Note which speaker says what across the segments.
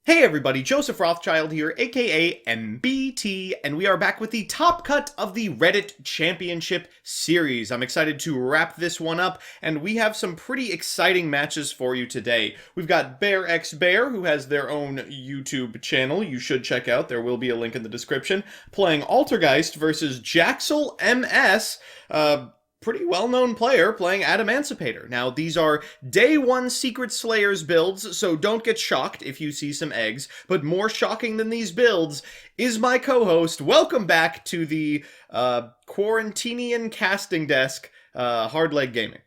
Speaker 1: Hey everybody, Joseph Rothschild here, aka MBT, and we are back with the top cut of the Reddit Championship Series. I'm excited to wrap this one up, and we have some pretty exciting matches for you today. We've got bearxbear, who has their own YouTube channel you should check out. There will be a link in the description, playing Altergeist versus Jaxel MS, pretty well-known player playing Adamancipator. Now, these are day one Secret Slayers builds, so don't get shocked if you see some eggs, but more shocking than these builds is my co-host. Welcome back to the Quarantinian casting desk, Hardleg Gaming.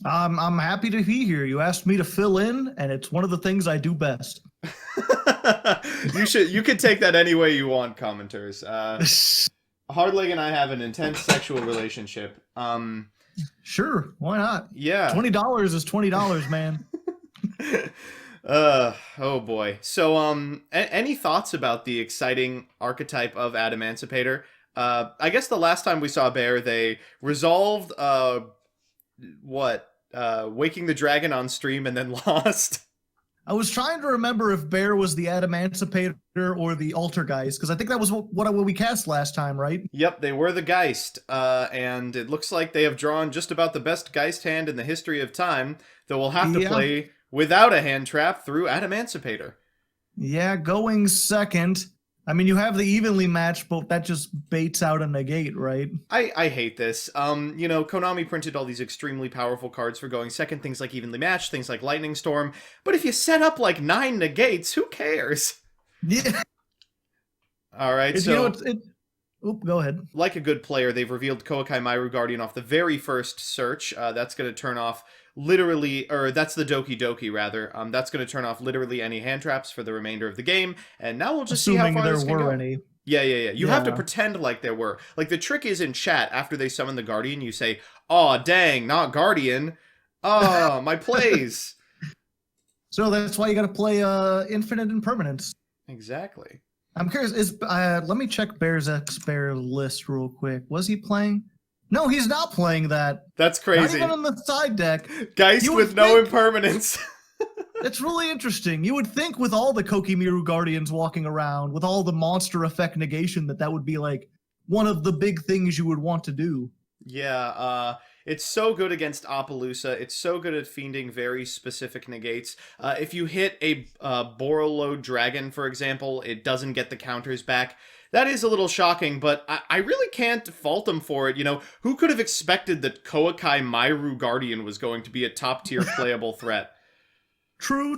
Speaker 2: I'm happy to be here. You asked me to fill in, and it's one of the things I do best.
Speaker 1: You could take that any way you want, commenters. Hardleg and I have an intense sexual relationship.
Speaker 2: Sure, why not?
Speaker 1: Yeah.
Speaker 2: $20 is $20, man.
Speaker 1: Oh boy. So, any thoughts about the exciting archetype of Adamancipator? I guess the last time we saw Bear, they resolved, waking the dragon on stream and then lost.
Speaker 2: I was trying to remember if Bear was the Adamancipator or the Altergeist, because I think that was what we cast last time, right?
Speaker 1: Yep, they were the Geist, and it looks like they have drawn just about the best Geist hand in the history of time, though we'll have to play without a hand trap through Adamancipator.
Speaker 2: Yeah, going second. I mean, you have the evenly matched, but that just baits out a negate, right?
Speaker 1: I hate this. Konami printed all these extremely powerful cards for going second, things like evenly matched, things like Lightning Storm, but if you set up like 9 negates, who cares?
Speaker 2: Yeah.
Speaker 1: Alright,
Speaker 2: so... go ahead.
Speaker 1: Like a good player, they've revealed Koakai Myru Guardian off the very first search. That's going to turn off literally, or that's the Doki Doki, rather. That's going to turn off literally any hand traps for the remainder of the game, and now we'll just see how far this can go.
Speaker 2: Any.
Speaker 1: Yeah. You have to pretend like there were. Like, the trick is in chat, after they summon the Guardian, you say, "Aw, dang, not Guardian. Oh, my plays."
Speaker 2: So that's why you got to play Infinite Impermanence.
Speaker 1: Exactly.
Speaker 2: I'm curious, let me check bearxbear list real quick. Was he playing? No, he's not playing that.
Speaker 1: That's crazy.
Speaker 2: Not even on the side deck.
Speaker 1: Geist with no impermanence.
Speaker 2: It's really interesting. You would think with all the Kokimiru Guardians walking around, with all the monster effect negation, that would be like one of the big things you would want to do.
Speaker 1: Yeah, it's so good against Appaloosa. It's so good at fiending very specific negates. If you hit a Borreload Dragon, for example, it doesn't get the counters back. That is a little shocking, but I really can't fault them for it. You know, who could have expected that Koakai Myru Guardian was going to be a top-tier playable threat?
Speaker 2: True.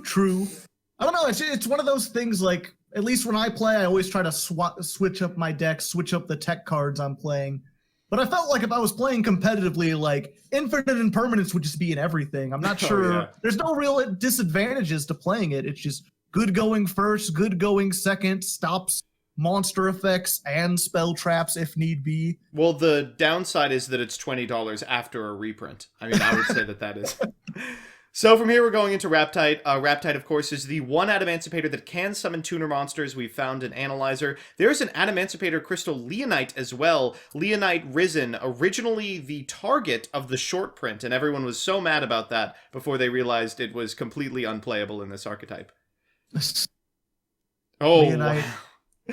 Speaker 2: I don't know, it's one of those things, like, at least when I play, I always try to switch up my deck, switch up the tech cards I'm playing. But I felt like if I was playing competitively, like, Infinite Impermanence would just be in everything. I'm not sure. Yeah. There's no real disadvantages to playing it. It's just good going first, good going second, stops monster effects and spell traps if need be.
Speaker 1: Well, the downside is that it's $20 after a reprint. I mean, I would say that is. So from here, we're going into Raptide. Raptide, of course, is the one Adamancipator that can summon tuner monsters. We've found an Analyzer. There's an Adamancipator Crystal Leonite as well. Leonite Risen, originally the target of the short print, and everyone was so mad about that before they realized it was completely unplayable in this archetype. Oh,
Speaker 2: Leonite.
Speaker 1: Wow.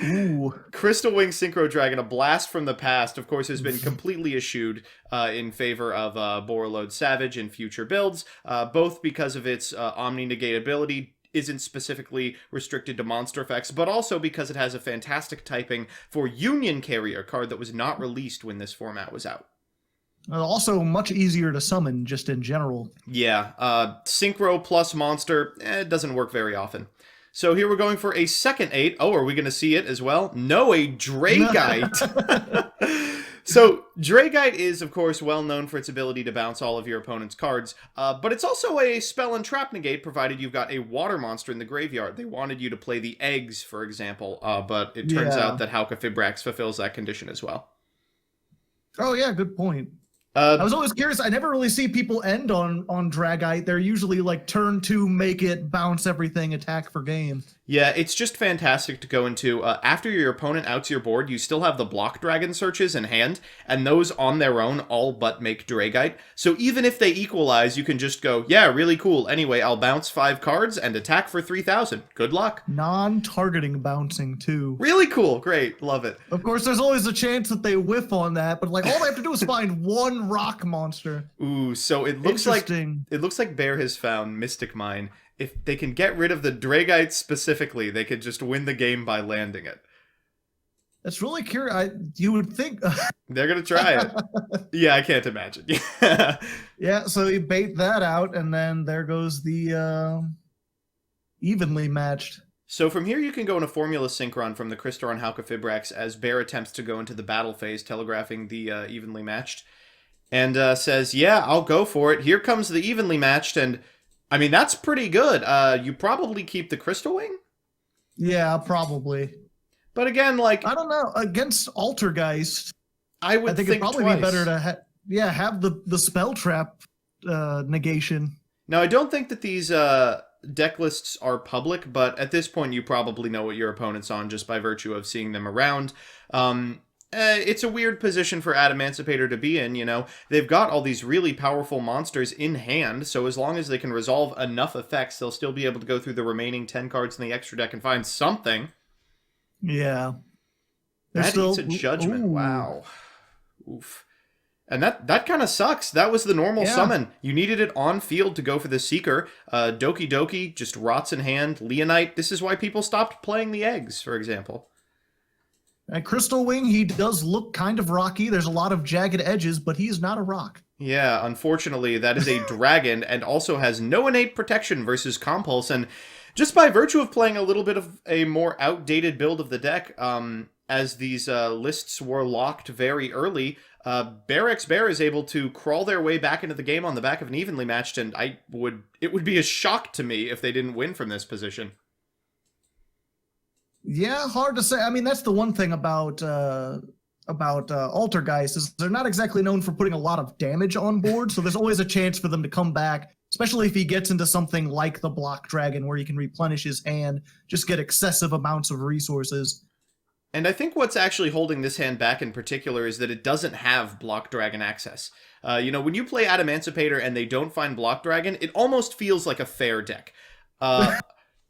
Speaker 2: Ooh.
Speaker 1: Crystal Wing Synchro Dragon, a blast from the past, of course, has been completely eschewed in favor of Borreload Savage in future builds, both because of its Omni-Negate ability, isn't specifically restricted to monster effects, but also because it has a fantastic typing for Union Carrier, card that was not released when this format was out.
Speaker 2: Also much easier to summon, just in general.
Speaker 1: Yeah, Synchro plus monster, it doesn't work very often. So here we're going for a second 8. Oh, are we going to see it as well? No, a Draegite. So Draegite is, of course, well known for its ability to bounce all of your opponent's cards, but it's also a spell and trap negate, provided you've got a water monster in the graveyard. They wanted you to play the eggs, for example, but it turns out that Hauka Fibrax fulfills that condition as well.
Speaker 2: Oh yeah, good point. I was always curious. I never really see people end on Dragite. They're usually like turn 2, make it, bounce everything, attack for game.
Speaker 1: Yeah, it's just fantastic to go into. After your opponent outs your board, you still have the block dragon searches in hand, and those on their own all but make Dragite. So even if they equalize, you can just go, yeah, really cool. Anyway, I'll bounce 5 cards and attack for 3,000. Good luck.
Speaker 2: Non-targeting bouncing too.
Speaker 1: Really cool. Great. Love it.
Speaker 2: Of course, there's always a chance that they whiff on that, but like all they have to do is find one rock monster.
Speaker 1: Ooh, so it looks like Bear has found Mystic Mine. If they can get rid of the Dragite specifically, they could just win the game by landing it.
Speaker 2: That's really curious. You would think
Speaker 1: they're gonna try it. Yeah, I can't imagine.
Speaker 2: Yeah, so you bait that out, and then there goes the evenly matched.
Speaker 1: So from here, you can go in a Formula Synchron from the Crystal Halka-Fibrax as Bear attempts to go into the battle phase, telegraphing the evenly matched, and says, "Yeah, I'll go for it. Here comes the evenly matched," and I mean, that's pretty good. You probably keep the Crystal Wing?
Speaker 2: Yeah, probably.
Speaker 1: But again, like...
Speaker 2: I don't know. Against Altergeist,
Speaker 1: I think
Speaker 2: it'd probably be better to have the spell trap negation.
Speaker 1: Now, I don't think that these deck lists are public, but at this point, you probably know what your opponent's on just by virtue of seeing them around. It's a weird position for Adamancipator to be in, you know. They've got all these really powerful monsters in hand, so as long as they can resolve enough effects, they'll still be able to go through the remaining 10 cards in the extra deck and find something.
Speaker 2: Yeah.
Speaker 1: That eats a judgment. Ooh. Wow. Oof. And that kind of sucks. That was the normal summon. You needed it on field to go for the Seeker. Doki Doki just rots in hand. Leonite, this is why people stopped playing the eggs, for example.
Speaker 2: And Crystal Wing, he does look kind of rocky. There's a lot of jagged edges, but he's not a rock. Yeah,
Speaker 1: unfortunately, that is a dragon and also has no innate protection versus Compulse. And just by virtue of playing a little bit of a more outdated build of the deck, as these lists were locked very early, bearxbear is able to crawl their way back into the game on the back of an evenly matched, and it would be a shock to me if they didn't win from this position.
Speaker 2: Yeah, hard to say. I mean, that's the one thing about Altergeist is they're not exactly known for putting a lot of damage on board, so there's always a chance for them to come back, especially if he gets into something like the Block Dragon where he can replenish his hand, just get excessive amounts of resources.
Speaker 1: And I think what's actually holding this hand back in particular is that it doesn't have Block Dragon access. You know, when you play Adamancipator and they don't find Block Dragon, it almost feels like a fair deck.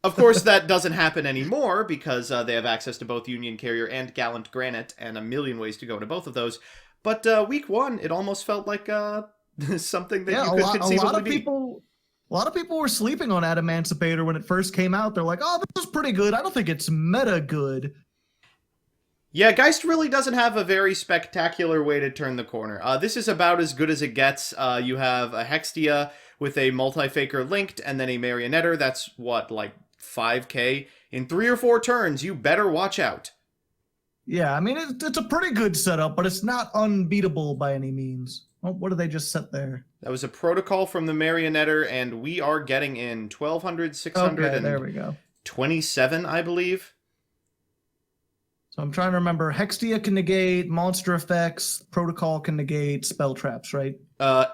Speaker 1: Of course, that doesn't happen anymore because they have access to both Union Carrier and Gallant Granite and a million ways to go into both of those. But week one, it almost felt like something that you could conceivably beat.
Speaker 2: A lot of people were sleeping on Adamancipator when it first came out. They're like, oh, this is pretty good. I don't think it's meta good.
Speaker 1: Yeah, Geist really doesn't have a very spectacular way to turn the corner. This is about as good as it gets. You have a Hextia with a Multi-Faker linked and then a Marionetter. That's what, like 5k? In 3 or 4 turns, you better watch out.
Speaker 2: Yeah, I mean, it's a pretty good setup, but it's not unbeatable by any means. Oh, what did they just set there?
Speaker 1: That was a protocol from the Marionetter, and we are getting in 1200, 600,
Speaker 2: okay, there we go.
Speaker 1: 27, I believe.
Speaker 2: So I'm trying to remember. Hextia can negate monster effects. Protocol can negate spell traps, right?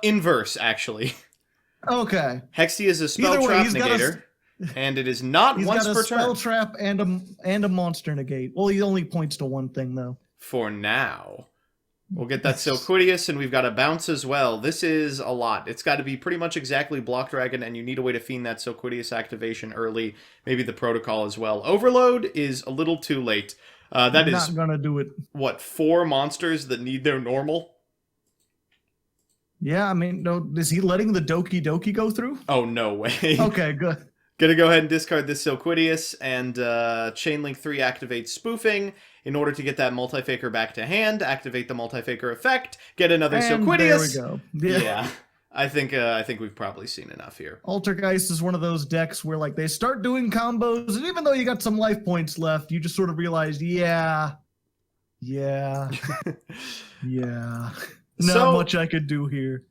Speaker 1: Inverse, actually.
Speaker 2: Okay.
Speaker 1: Hextia is a spell trap negator, and it is not once per turn.
Speaker 2: He's got a spell trap and a monster negate. Well, he only points to one thing, though.
Speaker 1: For now. We'll get that Silquidius, and we've got a bounce as well. This is a lot. It's got to be pretty much exactly Block Dragon, and you need a way to fiend that Silquidius activation early. Maybe the protocol as well. Overload is a little too late. That is
Speaker 2: not gonna do it.
Speaker 1: What, 4 monsters that need their normal?
Speaker 2: Yeah, I mean, no. Is he letting the Doki Doki go through?
Speaker 1: Oh, no way.
Speaker 2: Okay, good.
Speaker 1: Gonna go ahead and discard this Silquidius, and Chainlink 3 activate Spoofing in order to get that Multi-Faker back to hand, activate the Multi-Faker effect, get another
Speaker 2: and
Speaker 1: Silquidius.
Speaker 2: There we go.
Speaker 1: Yeah. I think we've probably seen enough here.
Speaker 2: Altergeist is one of those decks where like they start doing combos, and even though you got some life points left, you just sort of realize, yeah. Not much I could do here.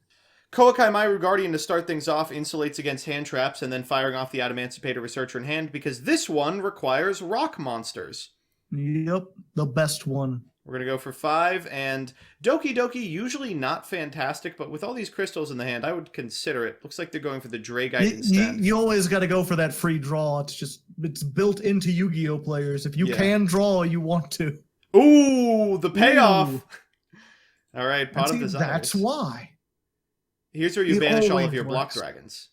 Speaker 1: Koakai Myru Guardian to start things off insulates against hand traps and then firing off the Adamancipator Researcher in hand because this one requires rock monsters.
Speaker 2: Yep, the best one.
Speaker 1: We're going to go for 5, and Doki Doki, usually not fantastic, but with all these crystals in the hand, I would consider it. Looks like they're going for the Dragonite instead.
Speaker 2: You always got to go for that free draw. It's built into Yu-Gi-Oh players. If you can draw, you want to.
Speaker 1: Ooh, the payoff. Ooh. All right, Pot of Desires.
Speaker 2: That's why.
Speaker 1: Here's where you banish all of your block dragons.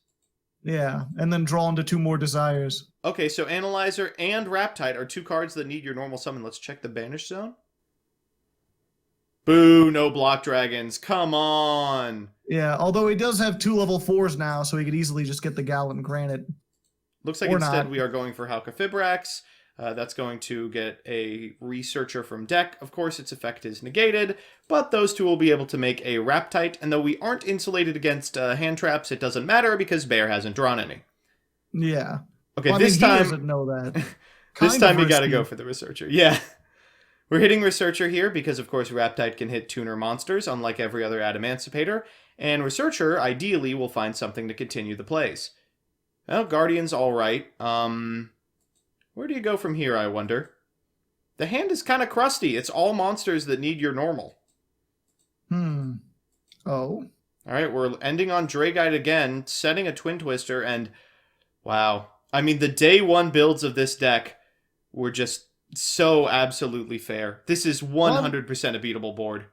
Speaker 2: Yeah, and then draw into 2 more desires.
Speaker 1: Okay, so Analyzer and Raptide are 2 cards that need your normal summon. Let's check the banish zone. Boo, no block dragons. Come on.
Speaker 2: Yeah, although he does have 2 level 4s now, so he could easily just get the Gallant Granite.
Speaker 1: Looks like instead we are going for Halka-Fibrax. That's going to get a Researcher from deck. Of course, its effect is negated, but those 2 will be able to make a Raptite. And though we aren't insulated against hand traps, it doesn't matter because Bear hasn't drawn any.
Speaker 2: Yeah.
Speaker 1: Okay, well, this time
Speaker 2: he doesn't know that.
Speaker 1: This time you got to go for the Researcher. Yeah. We're hitting Researcher here because, of course, Raptide can hit tuner monsters, unlike every other Adamancipator, and Researcher, ideally, will find something to continue the plays. Well, Guardian's alright. Where do you go from here, I wonder? The hand is kind of crusty. It's all monsters that need your normal.
Speaker 2: Oh.
Speaker 1: Alright, we're ending on Dragonite again, setting a Twin Twister, and wow. I mean, the day 1 builds of this deck were just so absolutely fair. This is 100% a beatable board.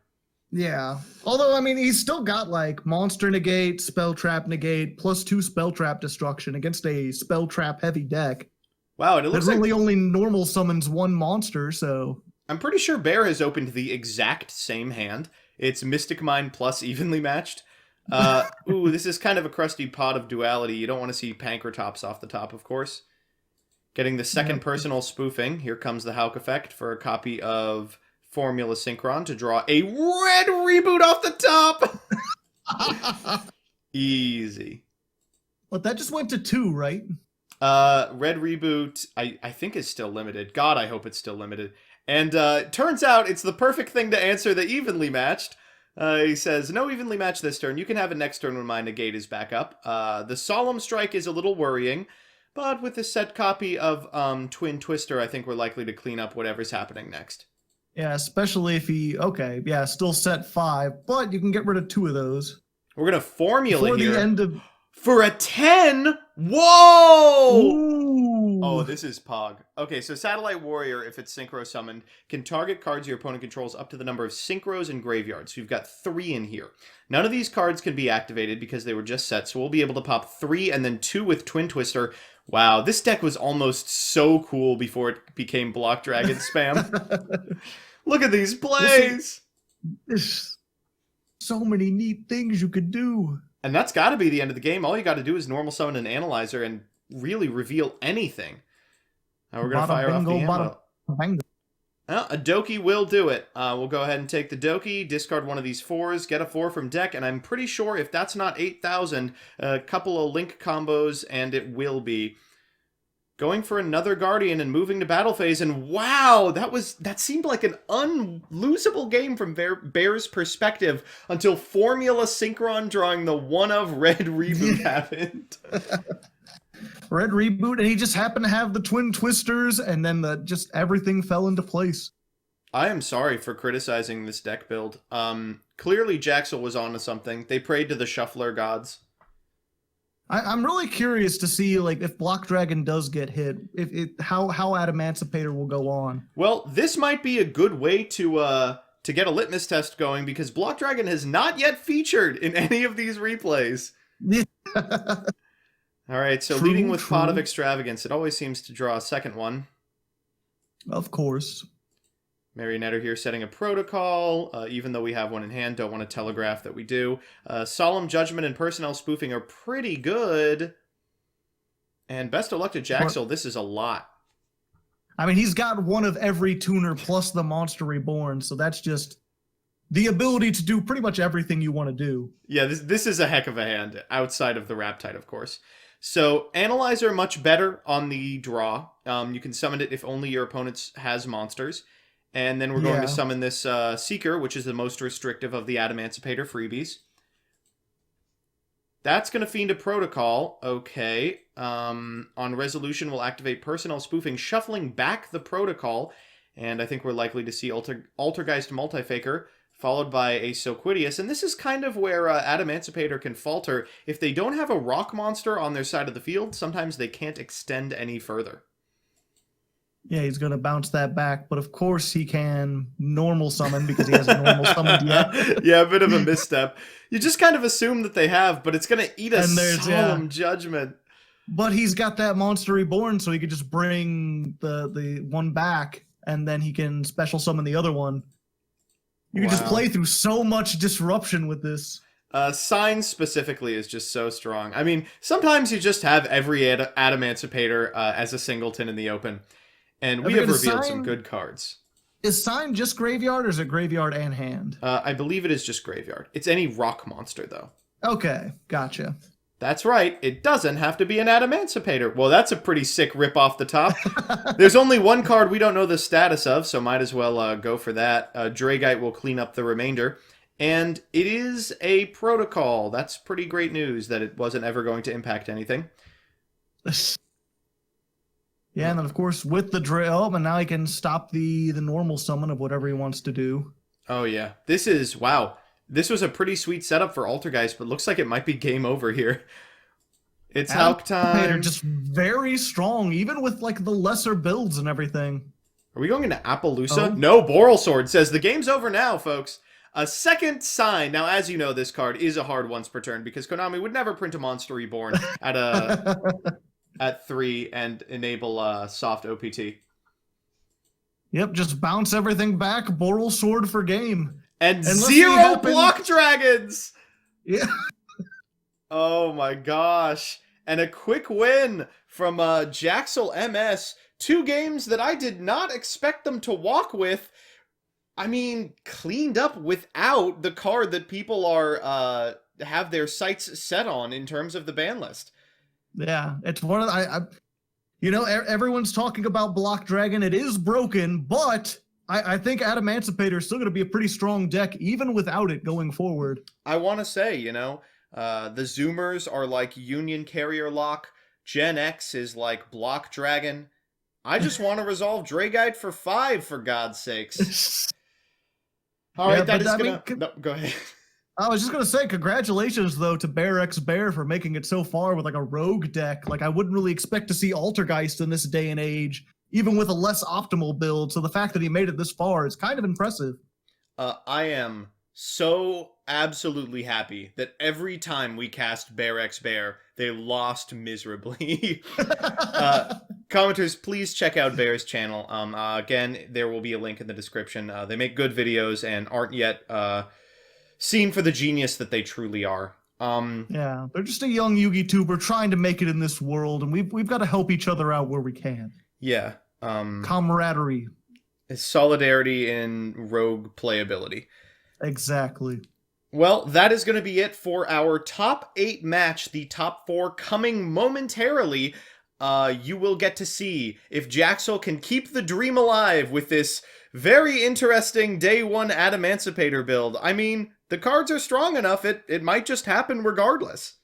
Speaker 2: Yeah. Although, I mean, he's still got, like, Monster Negate, Spell Trap Negate, +2 Spell Trap Destruction against a Spell Trap heavy deck.
Speaker 1: Wow, and it looks
Speaker 2: like really only normal summons 1 monster, so...
Speaker 1: I'm pretty sure Bear has opened the exact same hand. It's Mystic Mine plus Evenly Matched. Ooh, this is kind of a crusty Pot of Duality. You don't want to see Pankratops off the top, of course. Getting the second personal spoofing. Here comes the Hauk effect for a copy of Formula Synchron to draw a red reboot off the top. Easy.
Speaker 2: But that just went to 2, right?
Speaker 1: Red reboot, I think is still limited. God, I hope it's still limited. And turns out it's the perfect thing to answer the evenly matched. He says, no evenly matched this turn. You can have it next turn when my negate is back up. The Solemn Strike is a little worrying. But with the set copy of Twin Twister, I think we're likely to clean up whatever's happening next.
Speaker 2: Yeah, especially if he... Okay, yeah, still set 5, but you can get rid of 2 of those.
Speaker 1: We're going to formula
Speaker 2: Before
Speaker 1: here.
Speaker 2: The end of...
Speaker 1: For a 10? Whoa!
Speaker 2: Ooh.
Speaker 1: Oh, this is Pog. Okay, so Satellite Warrior, if it's Synchro summoned, can target cards your opponent controls up to the number of Synchros in graveyards. So you've got 3 in here. None of these cards can be activated because they were just set, so we'll be able to pop 3 and then 2 with Twin Twister. Wow, this deck was almost so cool before it became Block Dragon spam. Look at these plays!
Speaker 2: There's so many neat things you could do.
Speaker 1: And that's got to be the end of the game. All you got to do is normal summon an Analyzer and really reveal anything. Now we're going to fire off the ammo. Well, a Doki will do it. We'll go ahead and take the Doki, discard one of these 4s, get a 4 from deck, and I'm pretty sure if that's not 8,000, a couple of Link combos, and it will be. Going for another Guardian and moving to battle phase, and wow, that seemed like an unlosable game from Bear's perspective until Formula Synchron drawing the one of Red Reboot happened.
Speaker 2: Red Reboot, and he just happened to have the Twin Twisters, and then just everything fell into place.
Speaker 1: I am sorry for criticizing this deck build. Clearly Jaxel was onto something. They prayed to the Shuffler gods.
Speaker 2: I'm really curious to see, like, if Block Dragon does get hit, how Adamancipator will go on.
Speaker 1: Well, this might be a good way to get a litmus test going, because Block Dragon has not yet featured in any of these replays. All right, so leading with Pot of Extravagance, it always seems to draw a second one.
Speaker 2: Of course.
Speaker 1: Marionetter here setting a protocol, even though we have one in hand, don't want to telegraph that we do. Solemn Judgment and Personnel Spoofing are pretty good. And best of luck to Jaxel, this is a lot.
Speaker 2: I mean, he's got one of every tuner plus the Monster Reborn, so that's just the ability to do pretty much everything you want to do.
Speaker 1: Yeah, this is a heck of a hand, outside of the Raptide, of course. So, Analyzer much better on the draw. You can summon it if only your opponent has monsters. And then we're going to summon this Seeker, which is the most restrictive of the Adamancipator freebies. That's going to fiend a protocol. Okay. On resolution, we'll activate Personnel Spoofing, shuffling back the protocol. And I think we're likely to see Altergeist Multifaker, followed by a Silquidius. And this is kind of where Adamancipator can falter. If they don't have a rock monster on their side of the field, sometimes they can't extend any further.
Speaker 2: Yeah, he's going to bounce that back, but of course he can normal summon because he hasn't normal summoned yet.
Speaker 1: Yeah, a bit of a misstep. You just kind of assume that they have, but it's going to eat a solemn judgment.
Speaker 2: But he's got that monster reborn, so he could just bring the one back, and then he can special summon the other one. You can just play through so much disruption with this.
Speaker 1: Sign specifically is just so strong. I mean, sometimes you just have every Adamancipator as a singleton in the open. And we have revealed some good cards.
Speaker 2: Is Sign just graveyard, or is it graveyard and hand?
Speaker 1: I believe it is just graveyard. It's any rock monster, though.
Speaker 2: Okay, gotcha.
Speaker 1: That's right. It doesn't have to be an Adamancipator. Well, that's a pretty sick rip off the top. There's only one card we don't know the status of, so might as well go for that. Dragite will clean up the remainder. And it is a protocol. That's pretty great news that it wasn't ever going to impact anything.
Speaker 2: Yeah, and then of course with the drill, and now he can stop the normal summon of whatever he wants to do.
Speaker 1: Oh yeah, this is wow. This was a pretty sweet setup for Altergeist, but looks like it might be game over here. It's Hulk time.
Speaker 2: Just very strong, even with like the lesser builds and everything.
Speaker 1: Are we going into Appaloosa? Oh. No, Boral Sword says the game's over now, folks. A second sign. Now, as you know, this card is a hard once per turn because Konami would never print a Monster Reborn at a. At 3 and enable soft OPT.
Speaker 2: Yep, just bounce everything back, Boral Sword for game.
Speaker 1: And 0 block dragons!
Speaker 2: Yeah.
Speaker 1: Oh my gosh. And a quick win from Jaxel MS. 2 games that I did not expect them to walk with. I mean, cleaned up without the card that people are have their sights set on in terms of the ban list.
Speaker 2: Yeah, it's one of the, you know, everyone's talking about Block Dragon. It is broken, but I think Adamancipator is still going to be a pretty strong deck, even without it going forward.
Speaker 1: I want to say, you know, the Zoomers are like Union Carrier Lock. Gen X is like Block Dragon. I just want to resolve Dragite for 5, for God's sakes. All right, that is going to... No, go ahead.
Speaker 2: I was just going to say, congratulations, though, to bearxbear for making it so far with, like, a rogue deck. Like, I wouldn't really expect to see Altergeist in this day and age, even with a less optimal build. So the fact that he made it this far is kind of impressive.
Speaker 1: I am so absolutely happy that every time we cast bearxbear, they lost miserably. Commenters, please check out Bear's channel. Again, there will be a link in the description. They make good videos and aren't yet... seen for the genius that they truly are.
Speaker 2: Yeah, they're just a young Yugi tuber trying to make it in this world, and we've got to help each other out where we can.
Speaker 1: Yeah.
Speaker 2: Camaraderie.
Speaker 1: Solidarity in rogue playability.
Speaker 2: Exactly.
Speaker 1: Well, that is going to be it for our top 8 match. The top 4 coming momentarily. You will get to see if Jaxel can keep the dream alive with this very interesting day 1 Adamancipator build. I mean, the cards are strong enough, it might just happen regardless.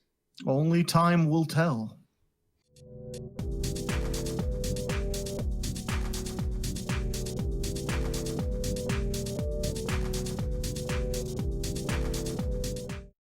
Speaker 2: Only time will tell.